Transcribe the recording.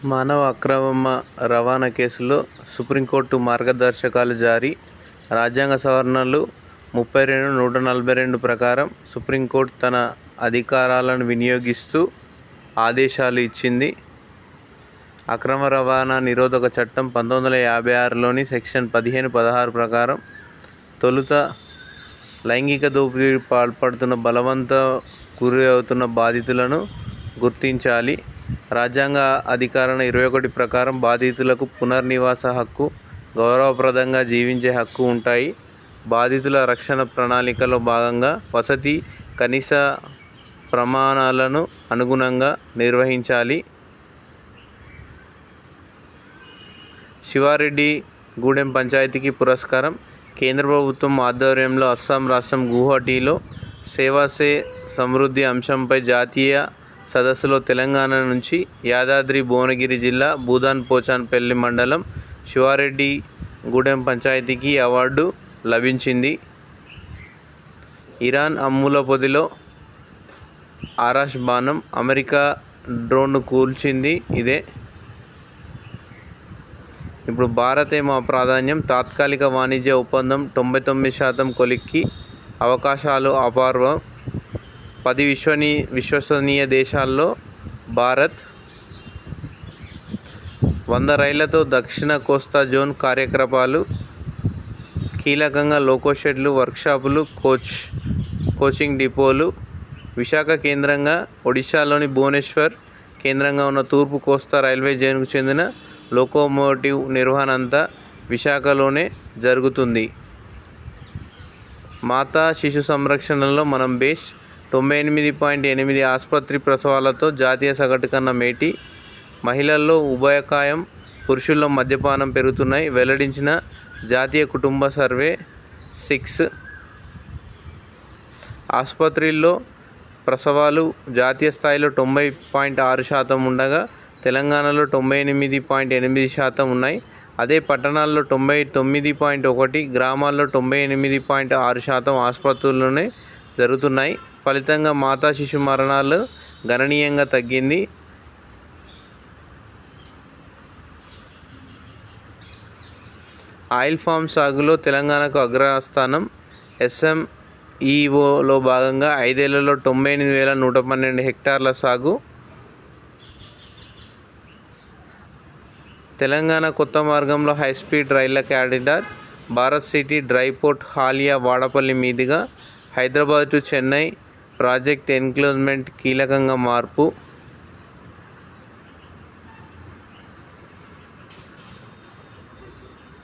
మానవ అక్రమ రవాణా కేసులో సుప్రీంకోర్టు మార్గదర్శకాలు జారీ. రాజ్యాంగ సవరణలు 32, 142 ప్రకారం సుప్రీంకోర్టు తన అధికారాలను వినియోగిస్తూ ఆదేశాలు ఇచ్చింది. అక్రమ రవాణా నిరోధక చట్టం 1956లోని సెక్షన్ 15, 16 ప్రకారం తొలుత లైంగిక దోపిడీకి పాల్పడుతున్న, బలవంత గురి అవుతున్న బాధితులను గుర్తించాలి. రాజ్యాంగ అధికరణ 21 ప్రకారం బాధితులకు పునర్నివాస హక్కు, గౌరవప్రదంగా జీవించే హక్కు ఉంటాయి. బాధితుల రక్షణ ప్రణాళికలో భాగంగా వసతి కనీస ప్రమాణాలను అనుగుణంగా నిర్వహించాలి. శివారెడ్డి గూడెం పంచాయతీకి పురస్కారం. కేంద్ర ప్రభుత్వం ఆధ్వర్యంలో అస్సాం రాష్ట్రం గువాహటిలో సేవా సే సమృద్ధి అంశంపై జాతీయ సదస్సులో తెలంగాణ నుంచి యాదాద్రి భువనగిరి జిల్లా భూదాన్ పోచంపల్లి మండలం శివారెడ్డి గూడెం పంచాయతీకి అవార్డు లభించింది. ఇరాన్ అమ్ముల పొదిలో ఆరాష్ బాణం, అమెరికా డ్రోన్ను కూల్చింది ఇదే. ఇప్పుడు భారతే మా ప్రాధాన్యం. తాత్కాలిక వాణిజ్య ఒప్పందం 99% కొలిక్కి, అవకాశాలు అపారం. 10 విశ్వసనీయ దేశాల్లో భారత్. 100 రైళ్లతో దక్షిణ కోస్తా జోన్ కార్యకలాపాలు. కీలకంగా లోకో షెడ్లు, వర్క్షాపులు, కోచింగ్ డిపోలు. విశాఖ కేంద్రంగా, ఒడిశాలోని భువనేశ్వర్ కేంద్రంగా ఉన్న తూర్పు కోస్తా రైల్వే జోన్కు చెందిన లోకోమోటివ్ నిర్వహణ అంతా విశాఖలోనే జరుగుతుంది. మాతా శిశు సంరక్షణలో మనం బేస్. 98.8 ఆసుపత్రి ప్రసవాలతో జాతీయ సగటు కన్నా మేటి. మహిళల్లో ఉభయకాయం, పురుషుల్లో మద్యపానం పెరుగుతున్నాయి వెల్లడించిన జాతీయ కుటుంబ సర్వే. 6 ఆసుపత్రుల్లో ప్రసవాలు జాతీయ స్థాయిలో 90.6% ఉండగా తెలంగాణలో 98.8% ఉన్నాయి. అదే పట్టణాల్లో 99.1, గ్రామాల్లో 98.6% ఆసుపత్రుల్లోనే జరుగుతున్నాయి. ఫలితంగా మాతా శిశు మరణాలు గణనీయంగా తగ్గింది. ఆయిల్ ఫామ్ సాగులో తెలంగాణకు అగ్రస్థానం. ఎస్ఎంఈఓలో భాగంగా 5 ఏళ్లలో 98,112 హెక్టార్ల సాగు. తెలంగాణ కొత్త మార్గంలో హైస్పీడ్ రైళ్ల corridor. Bharat city dry port Haliya Vadapalli మీదుగా హైదరాబాద్ టు చెన్నై ప్రాజెక్ట్ ఎన్క్లోజ్మెంట్ కీలకంగా మార్పు.